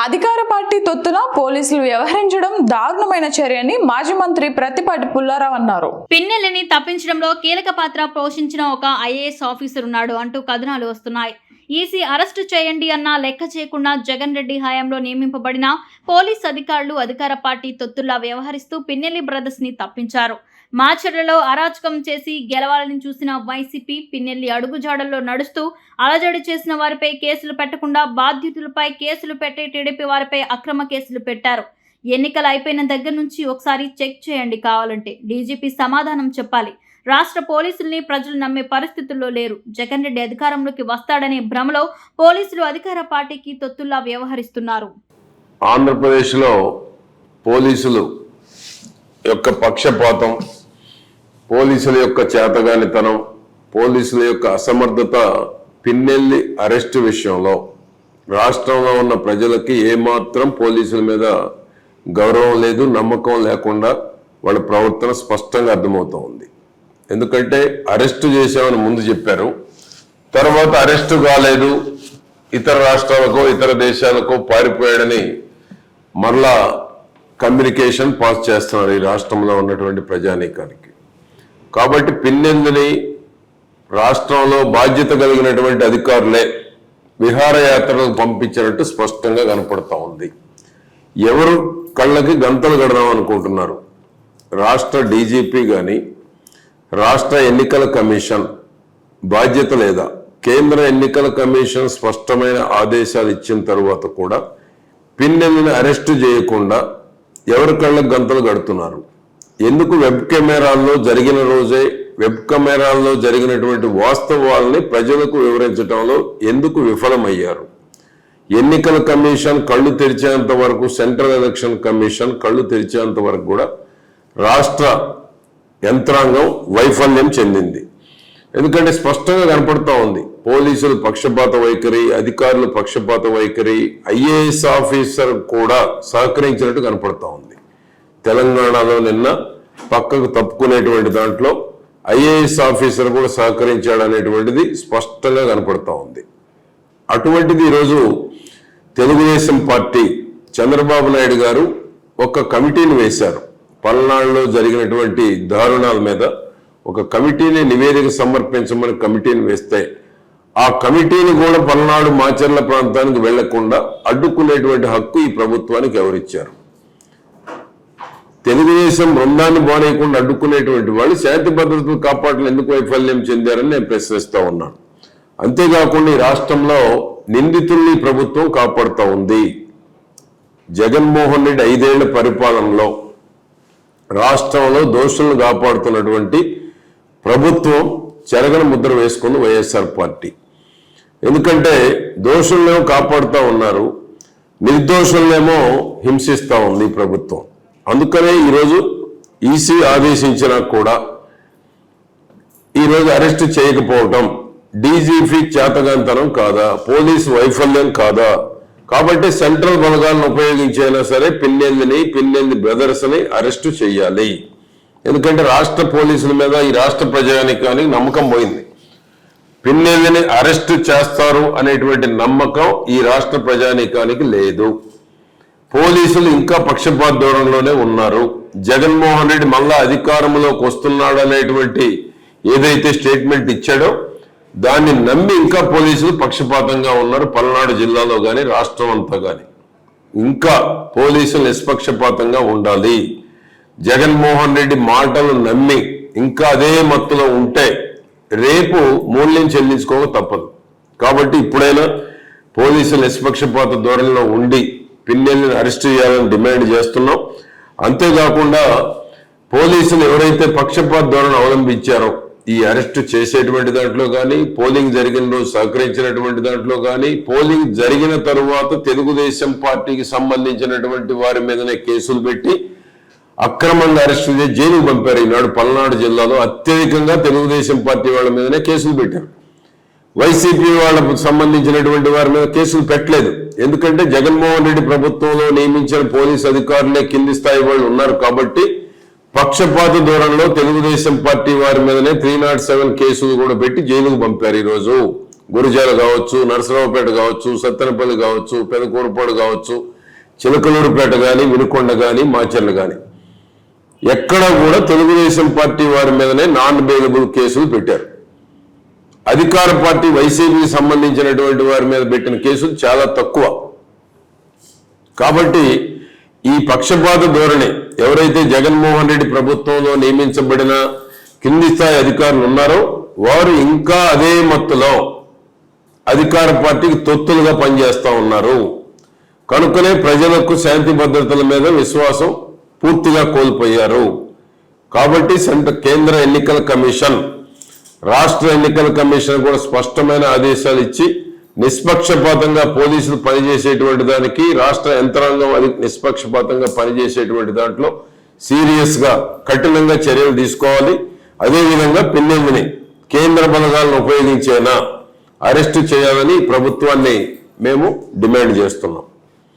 అధికార పార్టీ తొత్తున పోలీసులు వ్యవహరించడం దారుణమైన చర్యని మాజీ మంత్రి ప్రత్తిపాటి పుల్లారావు అన్నారు. పిన్నెల్లిని తప్పించడంలో కీలక పాత్ర పోషించిన ఒక ఐఏఎస్ ఆఫీసర్ ఉన్నాడు అంటూ కథనాలు వస్తున్నాయి. ఈసీ అరెస్టు చేయండి అన్నా లెక్క చేయకుండా జగన్ రెడ్డి హయాంలో నియమింపబడిన పోలీస్ అధికారులు అధికార పార్టీ తొత్తుల్లా వ్యవహరిస్తూ పిన్నెల్లి బ్రదర్స్ ని తప్పించారు. మాచర్లలో అరాచకం చేసి గెలవాలని చూసిన వైసీపీ పిన్నెల్లి అడుగుజాడల్లో నడుస్తూ అలజడి చేసిన వారిపై కేసులు పెట్టకుండా బాధ్యతలపై కేసులు పెట్టే టీడీపీ వారిపై అక్రమ కేసులు పెట్టారు. ఎన్నికలు అయిపోయిన దగ్గర నుంచి ఒకసారి చెక్ చేయండి, కావాలంటే డీజీపీ సమాధానం చెప్పాలి. రాష్ట్ర పోలీసుల్ని ప్రజలు నమ్మే పరిస్థితుల్లో లేరు. జగన్ రెడ్డి అధికారంలోకి వస్తాడనే భ్రమలో పోలీసులు అధికార పార్టీకి తొత్తుల్లా వ్యవహరిస్తున్నారు. ఆంధ్రప్రదేశ్లో పోలీసులు యొక్క పక్షపాతం, పోలీసుల యొక్క చేతగానితనం, పోలీసుల యొక్క అసమర్థత పిన్నెల్లి అరెస్టు విషయంలో రాష్ట్రంలో ఉన్న ప్రజలకి ఏమాత్రం పోలీసుల మీద గౌరవం లేదు, నమ్మకం లేకుండా వాళ్ళ ప్రవర్తన స్పష్టంగా అర్థమవుతూ ఉంది. ఎందుకంటే అరెస్టు చేశామని ముందు చెప్పారు, తర్వాత అరెస్టు కాలేదు, ఇతర రాష్ట్రాలకో ఇతర దేశాలకో పారిపోయాడని మరలా కమ్యూనికేషన్ పాస్ చేస్తున్నారు ఈ రాష్ట్రంలో ఉన్నటువంటి ప్రజానీకానికి. కాబట్టి పిన్నెల్లిని రాష్ట్రంలో బాధ్యత కలిగినటువంటి అధికారులే విహారయాత్రలకు పంపించినట్టు స్పష్టంగా కనపడతా ఉంది. ఎవరు కళ్ళకి గంతలు కడదాం అనుకుంటున్నారు? రాష్ట్ర డీజీపీ కానీ రాష్ట్ర ఎన్నికల కమిషన్ బాధ్యత లేదా? కేంద్ర ఎన్నికల కమిషన్ స్పష్టమైన ఆదేశాలు ఇచ్చిన తరువాత కూడా పిన్నెల్లిని అరెస్టు చేయకుండా ఎవరి కళ్ళకు గంతలు కడుతున్నారు? ఎందుకు వెబ్ కెమెరాల్లో జరిగిన రోజే వెబ్ కెమెరాల్లో జరిగినటువంటి వాస్తవాలని ప్రజలకు వివరించడంలో ఎందుకు విఫలమయ్యారు? ఎన్నికల కమిషన్ కళ్ళు తెరిచేంత వరకు, సెంట్రల్ ఎలక్షన్ కమిషన్ కళ్ళు తెరిచేంత వరకు కూడా రాష్ట్ర యంత్రాంగం వైఫల్యం చెందింది. ఎందుకంటే స్పష్టంగా కనపడుతూ ఉంది పోలీసులు పక్షపాత వైఖరి, అధికారులు పక్షపాత వైఖరి, ఐఏఎస్ ఆఫీసర్ కూడా సహకరించినట్టు కనపడుతూ ఉంది. తెలంగాణలో నిన్న పక్కకు తప్పుకునేటువంటి దాంట్లో ఐఏఎస్ ఆఫీసర్ కూడా సహకరించాడు అనేటువంటిది స్పష్టంగా కనపడుతూ ఉంది. అటువంటిది ఈరోజు తెలుగుదేశం పార్టీ చంద్రబాబు నాయుడు గారు ఒక కమిటీని వేశారు. పల్నాడులో జరిగినటువంటి దారుణాల మీద ఒక కమిటీని నివేదిక సమర్పించమని కమిటీని వేస్తే ఆ కమిటీని కూడా పల్నాడు మాచర్ల ప్రాంతానికి వెళ్లకుండా అడ్డుకునేటువంటి హక్కు ఈ ప్రభుత్వానికి ఎవరిచ్చారు? తెలుగుదేశం బృందాన్ని బానేయకుండా అడ్డుకునేటువంటి వాళ్ళు శాంతి భద్రతలు కాపాడలు ఎందుకు వైఫల్యం చెందారని నేను ప్రశ్నిస్తా ఉన్నాను. అంతేకాకుండా ఈ రాష్ట్రంలో నిందితుల్ని ప్రభుత్వం కాపాడుతూ ఉంది. జగన్మోహన్ రెడ్డి 5 ఏళ్ల పరిపాలనలో రాష్ట్రంలో దోషులను కాపాడుతున్నటువంటి ప్రభుత్వం చెరగని ముద్ర వేసుకుంది వైఎస్ఆర్ పార్టీ. ఎందుకంటే దోషులనేమో కాపాడుతూ ఉన్నారు, నిర్దోషులనేమో హింసిస్తూ ఉంది ప్రభుత్వం. అందుకనే ఈరోజు ఈసీ ఆదేశించినా కూడా ఈరోజు అరెస్ట్ చేయకపోవటం డీజీపీ చేతగాంతనం కాదా, పోలీసు వైఫల్యం కాదా? కాబట్టి సెంట్రల్ బలగాలను ఉపయోగించైనా సరే పిన్నెల్లి బ్రదర్స్ ని అరెస్టు చేయాలి. ఎందుకంటే రాష్ట్ర పోలీసుల మీద ఈ రాష్ట్ర ప్రజానీకానికి నమ్మకం పోయింది. పిన్నెల్లిని అరెస్టు చేస్తారు అనేటువంటి నమ్మకం ఈ రాష్ట్ర ప్రజానీకానికి లేదు. పోలీసులు ఇంకా పక్షపాత ధోరణిలోనే ఉన్నారు. జగన్మోహన్ రెడ్డి మళ్ళా అధికారంలోకి వస్తున్నాడు అనేటువంటి ఏదైతే స్టేట్మెంట్ ఇచ్చాడో దాన్ని నమ్మి ఇంకా పోలీసులు పక్షపాతంగా ఉన్నారు. పల్నాడు జిల్లాలో కానీ రాష్ట్రం అంతా కానీ ఇంకా పోలీసులు నిష్పక్షపాతంగా ఉండాలి. జగన్మోహన్ రెడ్డి మాటలు నమ్మి ఇంకా అదే మత్తులో ఉంటే రేపు మూల్యం చెల్లించుకోక తప్పదు. కాబట్టి ఇప్పుడైనా పోలీసులు నిష్పక్షపాత ధోరణిలో ఉండి పిన్నెల్లిని అరెస్ట్ చేయాలని డిమాండ్ చేస్తున్నాం. అంతేకాకుండా పోలీసులు ఎవరైతే పక్షపాత ధోరణి అవలంబించారో ఈ అరెస్టు చేసేటువంటి దాంట్లో కానీ, పోలింగ్ జరిగిన రోజు సహకరించినటువంటి దాంట్లో కానీ, పోలింగ్ జరిగిన తరువాత తెలుగుదేశం పార్టీకి సంబంధించినటువంటి వారి మీదనే కేసులు పెట్టి అక్రమంగా అరెస్టు చేసి జైలుకు పంపారు. ఈనాడు పల్నాడు జిల్లాలో అత్యధికంగా తెలుగుదేశం పార్టీ వాళ్ళ మీదనే కేసులు పెట్టారు. వైసీపీ వాళ్ళకు సంబంధించినటువంటి వారి మీద కేసులు పెట్టలేదు. ఎందుకంటే జగన్మోహన్ రెడ్డి ప్రభుత్వంలో నియమించిన పోలీసు అధికారులే కింది స్థాయి వాళ్ళు ఉన్నారు కాబట్టి పక్షపాత ధోరణిలో తెలుగుదేశం పార్టీ వారి మీదనే 307 కేసులు కూడా పెట్టి జైలుకు పంపారు. ఈరోజు గురిజాల కావచ్చు, నరసరావుపేట కావచ్చు, సత్తెనపల్లి కావచ్చు, పెదకూరుపాడు కావచ్చు, చిలకలూరుపేట కానీ, వినుకొండ కానీ, మాచర్ల కానీ ఎక్కడ కూడా తెలుగుదేశం పార్టీ వారి మీదనే నాన్ బెయిలబుల్ కేసులు పెట్టారు. అధికార పార్టీ వైసీపీకి సంబంధించినటువంటి వారి మీద పెట్టిన కేసులు చాలా తక్కువ. కాబట్టి ఈ పక్షపాత ధోరణి ఎవరైతే జగన్మోహన్ రెడ్డి ప్రభుత్వంలో నియమించబడిన కింది స్థాయి అధికారులు ఉన్నారో వారు ఇంకా అదే మత్తులో అధికార పార్టీకి తొత్తులుగా పనిచేస్తా ఉన్నారు. కనుకనే ప్రజలకు శాంతి భద్రతల మీద విశ్వాసం పూర్తిగా కోల్పోయారు. కాబట్టి కేంద్ర ఎన్నికల కమిషన్, రాష్ట్ర ఎన్నికల కమిషన్ కూడా స్పష్టమైన ఆదేశాలు ఇచ్చి నిష్పక్షపాతంగా పోలీసులు పనిచేసేటువంటి దానికి, రాష్ట్ర యంత్రాంగం అది నిష్పక్షపాతంగా పనిచేసేటువంటి దాంట్లో సీరియస్ గా కఠినంగా చర్యలు తీసుకోవాలి. అదేవిధంగా పిన్నెందుని కేంద్ర బలగాలను ఉపయోగించేనా అరెస్టు చేయాలని ప్రభుత్వాన్ని మేము డిమాండ్ చేస్తున్నాం.